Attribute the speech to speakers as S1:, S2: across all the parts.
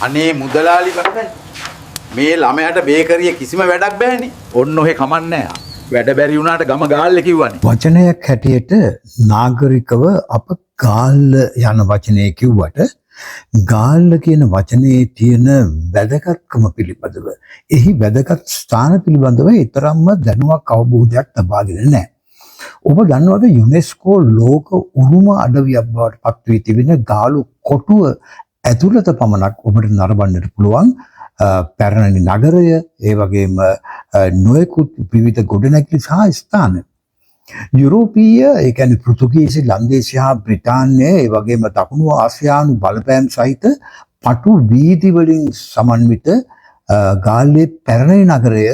S1: අනේ මුදලාලි බං මේ ළමයාට බේකරිය කිසිම වැඩක් බෑනේ. ඔන්න ඔහෙ කමන්නේ වැඩ බැරි වුණාට ගම ගාල්ල කිව්වනේ.
S2: වචනයක් හැටියට නාගරිකව අප ගාල්ල යන වචනය කිව්වට ගාල්ල කියන වචනේ තියෙන වැදගත්කම පිළිබඳව එහි වැදගත් ස්ථාන පිළිබඳව ඊතරම්ම දැනුවක් අවබෝධයක් ලබාගෙන නැහැ. ඔබ දන්නවද යුනෙස්කෝ ලෝක උරුම අඩවියක් බවට පත් වී තිබෙන ගාලු කොටුව ඇතුළත පමණක් ඔබට නරඹන්නට පුළුවන් පැරණි නගරය, ඒ වගේම නොයෙකුත් විවිධ ගොඩනැගිලි සහ ස්ථාන. යුරෝපීය, ඒ කියන්නේ පෘතුගීසි, ලන්දේසි හා බ්‍රිතාන්‍ය, ඒ වගේම දකුණු ආසියානු බලපෑම් සහිත පටු වීදි වලින් සමන්විත ගාල්ලේ පැරණි නගරය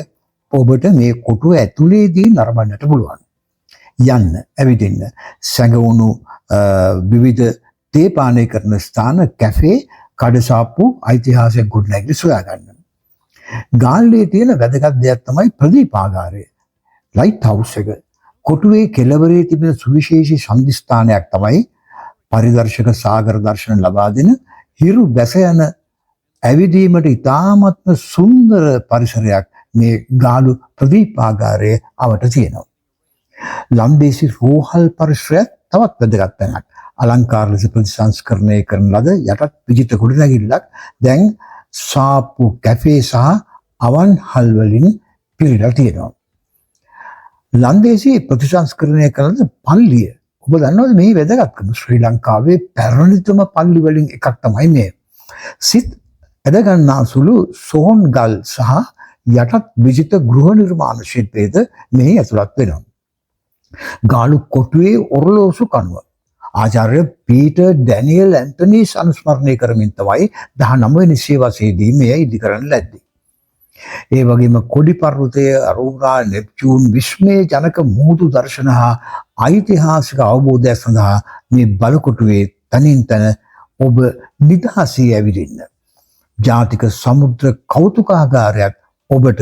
S2: ඔබට මේ කොටුව ඇතුළේදී නරඹන්නට පුළුවන්. යන්න, ඇවිදින්න, සැඟවුණු විවිධ තේ පානය කරන ස්ථාන, කැෆේ, කඩසාප්පු, ඓතිහාසික ගොඩනැගිලි සොයා ගන්න. ගාල්ලේ තියෙන වැදගත් දෙයක් තමයි ප්‍රදීපාගාරය, ලයිට් හවුස් එක. කොටුවේ කෙළවරේ තිබෙන සුවිශේෂී සම්දිස්ථානයක් තමයි පරිදර්ශක සාගර දර්ශන ලබා දෙන හිරු බැස යන ඇවිදීමට ඉතාමත්ම සුන්දර පරිසරයක් මේ ගාලු ප්‍රදීපාගාරයේ අවට තියෙනවා. ලන්දේසි රෝහල් පරිසරය තවත් වැදගත් තැනක්. අලංකාර ලෙස ප්‍රතිසංස්කරණය කරන ලද යටත් විජිත ගොඩනැගිල්ලක් දැන් සාප්පු, කැෆේ සහ අවන්හල් වලින් පිරීලා තියෙනවා. ලන්දේසි ප්‍රතිසංස්කරණය කරන පල්ලිය, ඔබ දන්නවද මේ වැදගත්කම? ශ්‍රී ලංකාවේ පැරණිතම පල්ලි වලින් එකක් තමයි මේ. සිත් ඇදගන්නා සුළු සොහොන් ගල් සහ යටත් විජිත ගෘහ නිර්මාණ ශිල්පයේද මෙහි ඇතුළත් වෙනවා. ගාලු කොටුවේ ඔරලෝසු කනුව ආචාර්ය පීටර් ඩැනියල් ඇන්තනීස් අනුස්මරණය කරමින් තමයි 19 වෙනි සියවසේදී මෙය ඉදිකරන්න ලැබ්දේ. ඒ වගේම කොඩි පර්වතය, අරෝරා, නෙප්චූන් විශ්මය ජනක මුහුදු දර්ශන හා ඓතිහාසික අවබෝධය සඳහා මේ බලකොටුවේ තනින් තන ඔබ නිදහසේ ඇවිදින්න. ජාතික සමුද්‍ර කෞතුකාගාරයක් ඔබට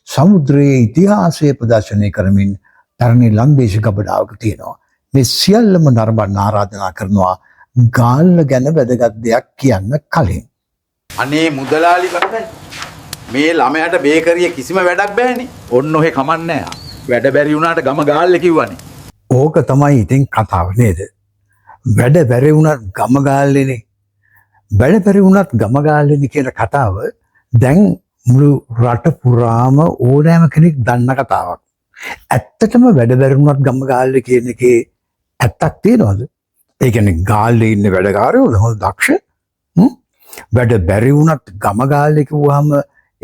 S2: සමුද්‍රයේ ඉතිහාසය ප්‍රදර්ශනය කරමින් තරණේ ලන්දේසි ගබඩාවක තියෙනවා. මේ සියල්ලම නරඹන්න ආරාධනා කරනවා ගාල්ල ගැන වැදගත් දෙයක් කියන්න කලින්.
S1: අනේ මුදලාලි බං මේ ළමයාට බේකරිය කිසිම වැඩක් බෑනේ. ඔන්න ඔහෙ කමන්නේ වැඩ බැරි වුණාට ගම ගාල්ල කිව්වනේ.
S2: ඕක තමයි ඉතින් කතාව නේද? වැඩ බැරි වුණත් ගම ගාල්ලේනේ. වැඩ බැරි වුණත් ගම ගාල්ලේනේ කියන කතාව දැන් මුළු රට පුරාම ඕනෑම කෙනෙක් දන්න කතාවක්. ඇත්තටම වැඩ බැරි වුණත් ගම ගාල්ලේ කියන එකේ ඇත්තක් තියනවද? ඒ කියන්නේ ගාල්ලේ ඉන්න වැඩකාරයෝ හොඳ දක්ෂ. වැඩ බැරි වුණත් ගම ගාල්ලේ කිව්වහම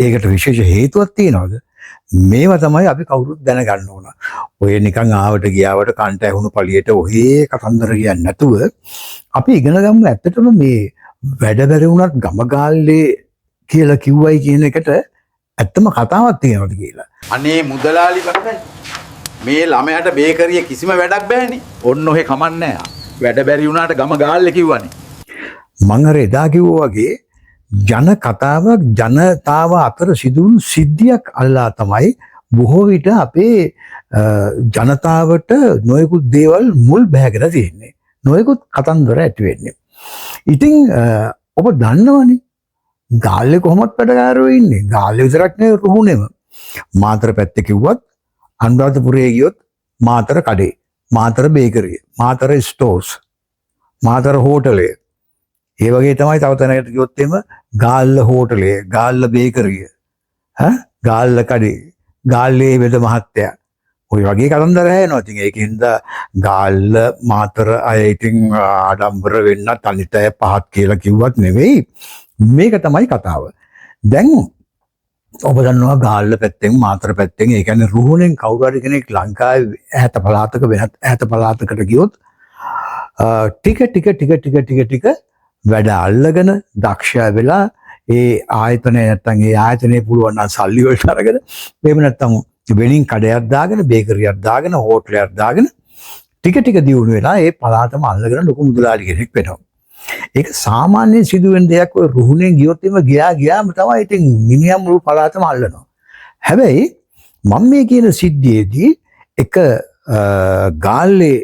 S2: ඒකට විශේෂ හේතුවක් තියනවද? මේවා තමයි අපි කවුරුත් දැනගන්න ඕන. ඔය නිකන් ආවට ගියාවට කන්ට ඇහුණු පළියට ඔහේ කතන්දර කියන්නේ නැතුව අපි ඉගෙන ගමු ඇත්තටම මේ වැඩ බැරි වුණත් ගම ගාල්ලේ කියලා කිව්වයි කියන එකට ඇත්තම කතාවක් තියෙනවද කියලා.
S1: අනේ මුදලාලි බං මේ ළමයාට බේකරිය කිසිම වැඩක් බෑනේ. ඔන්න ඔහෙ කමන්නේ වැඩ බැරි වුණාට ගම ගාල්ල කිව්වනේ.
S2: මං අර එදා කිව්වා වගේ ජන කතාවක් ජනතාව අතර සිදුවුණු සිද්ධියක් අල්ලා තමයි බොහෝ විට අපේ ජනතාවට නොයෙකුත් දේවල් මුල් බැහැගෙන තියෙන්නේ. නොයෙකුත් කතන්දර ඇති වෙන්නේ. ඉතින් ඔබ දන්නවනේ ගාල්ලේ කොහොමද වැඩකාරයෝ ඉන්නේ. ගාල්ලේ විතරක් නෙවෙයි රුහුණෙම. මාතර පැත්තේ කිව්වත් අනුරාධපුරයේ ගියොත් මාතර කඩේ, මාතර බේකරිය, මාතර ස්ටෝර්ස්, මාතර හෝටලය. ඒ වගේ තමයි තව තැනකට ගියොත් එම ගාල්ල හෝටලය, ගාල්ල බේකරිය, ගාල්ල කඩේ, ගාල්ලේ වෙද මහත්තයා. ඔය වගේ කතන්දර හැයනවා. ඉතින් ඒකින්ද ගාල්ල මාතර අය ඉතින් ආඩම්බර වෙන්න අනිත් අය පහත් කියලා කිව්වත් නෙවෙයි. මේක තමයි කතාව. දැන් ඔබ දන්නවා ගාල්ල පැත්තෙන් මාතර පැත්තෙන්, ඒ කියන්නේ රුහුණෙන් කවුරු හරි කෙනෙක් ලංකාවේ ඈත පළාතක වෙනත් ඈත පළාතකට ගියොත් ටික වැඩ අල්ලගෙන දක්ෂයා වෙලා ඒ ආයතනය නැත්තම් ඒ ආයතනයේ පුළුවන් නම් සල්ලි වලට අරගෙන, එහෙම නැත්තම් වෙනින් කඩයක් දාගෙන, බේකරියක් දාගෙන, හෝටලයක් දාගෙන ටික දියුණු වෙලා ඒ පළාතම අල්ලගෙන ලොකු මුදලාලි කෙනෙක් වෙනවා. ඒක සාමාන්‍යයෙන් සිදුවෙන දෙයක්. ඔය රුහුණෙන් ගියොත් එම ගියාම තමයි ඉතින් මිනිහා මුළු පළාතම අල්ලනවා. හැබැයි මම මේ කියන සිද්ධියේදී එක ගාල්ලේ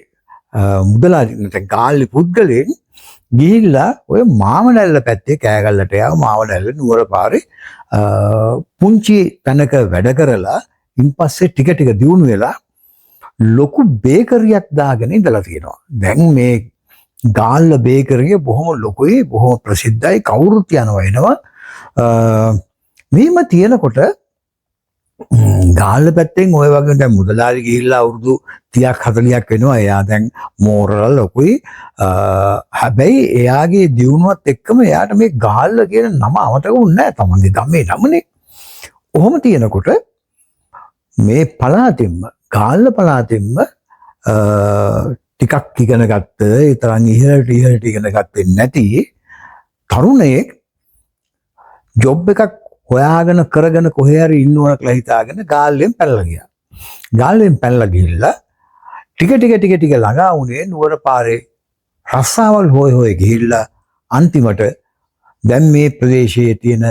S2: මුදලාලි නැත්නම් ගාල්ලේ පුද්ගලෙන් ගිහිල්ලා ඔය මාවනැල්ල පැත්තේ කෑගල්ලට යා මාවනැල්ල නුවර පාරේ පුංචි තැනක වැඩ කරලා ඉන්පස්සේ ටික ටික දියුණු වෙලා ලොකු බේකරියක් දාගෙන ඉඳලා තියෙනවා. දැන් මේ ගාල්ල බේකරිය බොහොම ලොකුයි, බොහොම ප්‍රසිද්ධයි, කවුරුත් යනවා එනවා. මෙහෙම තියෙනකොට ගාල්ල පැත්තෙන් ඔය වගේ දැන් මුදලාලි ගිහිල්ලා අවුරුදු 30ක් 40ක් වෙනවා. එයා දැන් මෝරල ලොකුයි. හැබැයි එයාගේ දියුණුවත් එක්කම එයාට මේ ගාල්ල කියන නම අමතක වුණේ නැහැ. තමන්ගේ ගමේ නමනේ. ඔහොම තියෙනකොට මේ පළාතෙන්ම ගාල්ල පළාතෙන්ම ටිකක් ඉගෙන ගත්ත, ඒ තරම් ඉහළට ඉගෙන ගත්තේ නැති තරුණයෙක් ජොබ් එකක් හොයාගෙන කරගෙන කොහේ හරි ඉන්නවන කියලා හිතාගෙන ගාල්ලෙන් පැනලා ගියා. ගාල්ලෙන් පැනලා ගිහිල්ලා ටික ළඟා වුණේ නුවර පාරේ රස්සාවල් හොය ගිහිල්ලා අන්තිමට දැන් මේ ප්‍රදේශයේ තියෙන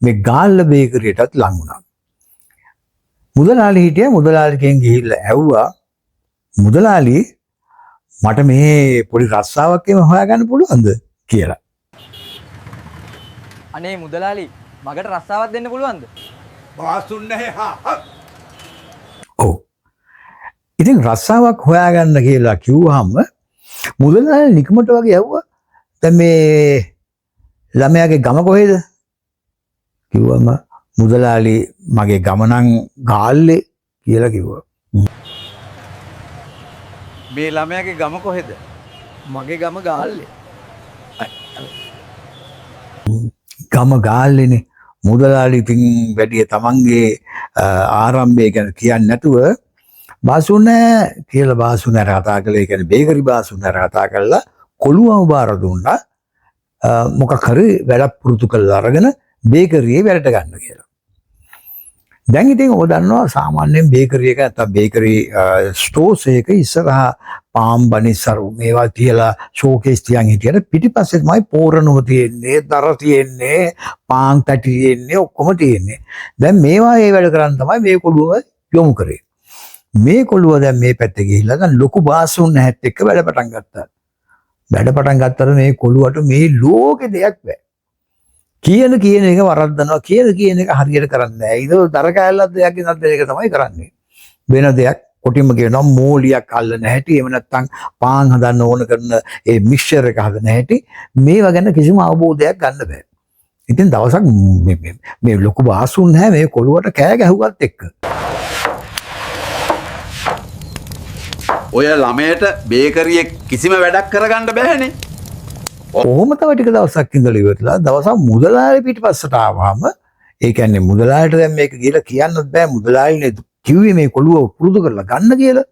S2: මේ ගාල්ල බේකරියටත් ලං වුණා. මුදලාලි හිටියා. මුදලාලිගෙන් ගිහිල්ලා ඇහුවා, මුදලාලි මට මේ පොඩි රස්සාවක් එහෙම හොයාගන්න පුළුවන්ද කියලා.
S3: අනේ මුදලාලි මගට රස්සාවක් දෙන්න පුළුවන්ද?
S1: වාසුන් නැහැ.
S2: ඔව්. ඉතින් රස්සාවක් හොයාගන්න කියලා කිව්වහම මුදලාලි නිකමට වගේ ඇහුවා, දැන් මේ ළමයාගේ ගම කොහෙද? කිව්වම මුදලාලි මගේ ගම නම් ගාල්ලේ කියලා කිව්වා.
S1: මේ ළමයාගේ ගම කොහෙද?
S3: මගේ ගම ගාල්ලේ.
S2: ගම ගාල්ලේනේ. මුදලාලි ඉතින් වැඩි තමන්ගේ ආරම්භය ගැන කියන්නේ නැතුව බාසුන කියලා බාසුනට කතා කළේ. කියන්නේ බේකරි බාසුනට කතා කළා කොළුවම බාර දුන්නා. මොකක් හරි වැඩක් පුරුදු කරලා අරගෙන බේකරියේ වැඩට ගන්න කියලා. දැන් ඉතින් ඔබ දන්නවා සාමාන්‍යයෙන් බේකරි එක නැත්නම් බේකරි ස්ටෝර්ස් එක ඉස්සරහා පාම් බනිසරු මේවා තියලා ෂෝකේස් තියන් හිටියට පිටිපස්සේ තමයි පෝරණුව තියෙන්නේ, දර තියෙන්නේ, පාන් තටි තියෙන්නේ, ඔක්කොම තියෙන්නේ. දැන් මේවා ඒ වැඩ කරන් තමයි මේ කොළුව යොමු කරේ. මේ කොළුව දැන් මේ පැත්තේ ගිහිල්ලා දැන් ලොකු බාසුන් නැහැත් එක්ක වැඩ පටන් ගත්තා. වැඩ පටන් ගත්තට මේ කොළුවට මේ ලෝකේ දෙයක් බෑ. කියන එක වරද්දනවා, කියන එක හරියට කරන්නේ නැහැ. ඒක දර කැලලක් දෙයක් ඉන්නත් ඒක තමයි කරන්නේ. වෙන දෙයක් කොටින්ම කියනවා මෝලියක් අල්ලන හැටි, එහෙම නැත්නම් පාන් හදන්න ඕන කරන ඒ මික්ස්චර් එක හදන හැටි, මේවා ගැන කිසිම අවබෝධයක් ගන්න බෑ. ඉතින් දවසක් මේ ලොකු බාසුන් නැහැ මේ කොළුවට කෑ ගැහුවත් එක්ක.
S1: ඔය ළමයට බේකරියේ කිසිම වැඩක් කරගන්න බෑනේ.
S2: කොහොම තව ටික දවසක් ඉඳලා ඉවරලා දවසක් මුදලාලි පිටිපස්සට ආවම, ඒ කියන්නේ මුදලාලිට දැන් මේක කියලා කියන්නත් බෑ. මුදලාලිනේ කිව්වේ මේ කොළුව පුරුදු කරලා ගන්න කියලා.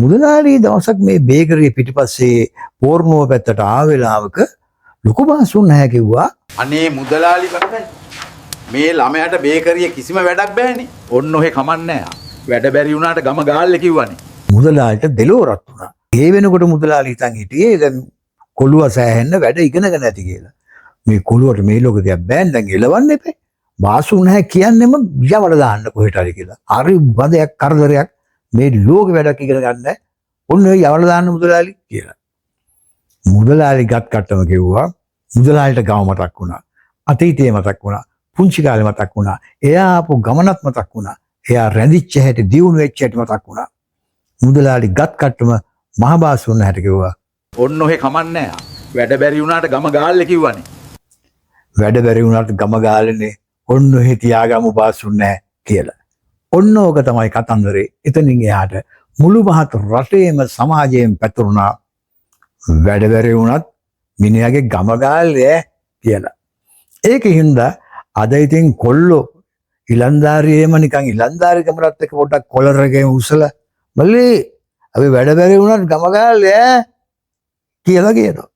S2: මුදලාලි දවසක් මේ බේකරිය පිටිපස්සේ පෝර්ණුව පැත්තට ආව වෙලාවක ලොකු බාසුන් නැහැ කිව්වා.
S1: අනේ මුදලාලි බං මේ ළමයට බේකරියේ කිසිම වැඩක් බෑනේ. ඔන්න ඔහෙ කමන්නේ නැහැ. වැඩ බැරි වුණාට ගම ගාල්ලේ කිව්වනේ.
S2: මුදලාලිට දෙලෝරක් වුණා. ඒ වෙනකොට මුදලාලි හිතන් හිටියේ දැන් කොළුව සෑහෙන්න වැඩ ඉගෙනගෙන ඇති කියලා. මේ කොළුවට මේ ලෝක දෙයක් බෑන් දැන් එලවන්න එපේ. බාසු නැහැ කියන්නෙම යවල දාන්න කොහෙට හරි කියලා. හරි බදයක් කරදරයක් මේ ලෝක වැඩක් ඉගෙන ගන්න. ඔන්න ඔය යවල දාන්න මුදලාලි කියලා. මුදලාලි ගත් කට්ටම කිව්වා. මුදලාලිට ගම මතක් වුණා. අතීතේ මතක් වුණා. පුංචි කාලේ මතක් වුණා. එයා ආපු ගමනත් මතක් වුණා. එයා රැඳිච්ච හැටි, දියුණු වෙච්ච හැටි මතක් වුණා. මුදලාලි ගත් කට්ටම මහ බාසුන් නැහැට කිව්වා.
S1: ඔන්න ඔහෙ කමන්නේ නැහැ. වැඩ බැරි වුණාට ගම ගාල්ලේ කිව්වනේ.
S2: වැඩ බැරි වුණාට ගම ගාල්ලේනේ. ඔන්න ඔහෙ තියාගමු බාසුන් නැහැ කියලා. ඔන්න ඕක තමයි කතන්දරේ. එතනින් එහාට මුළු මහත් රටේම සමාජයෙන් පැතුරුණා වැඩ බැරි වුණත් මිනිහාගේ ගම ගාල්ලේ කියලා. ඒකින්ද අද ඉතින් කොල්ලෝ ඉලන්දාරියේම නිකන් ඉලන්දාරිකමරත් එක්ක පොඩ්ඩක් කොලර් එකේම උසලා මල්ලි අපි වැඩ බැරි වුණත් ගම ගාල්ලේ කියලා කියනවා.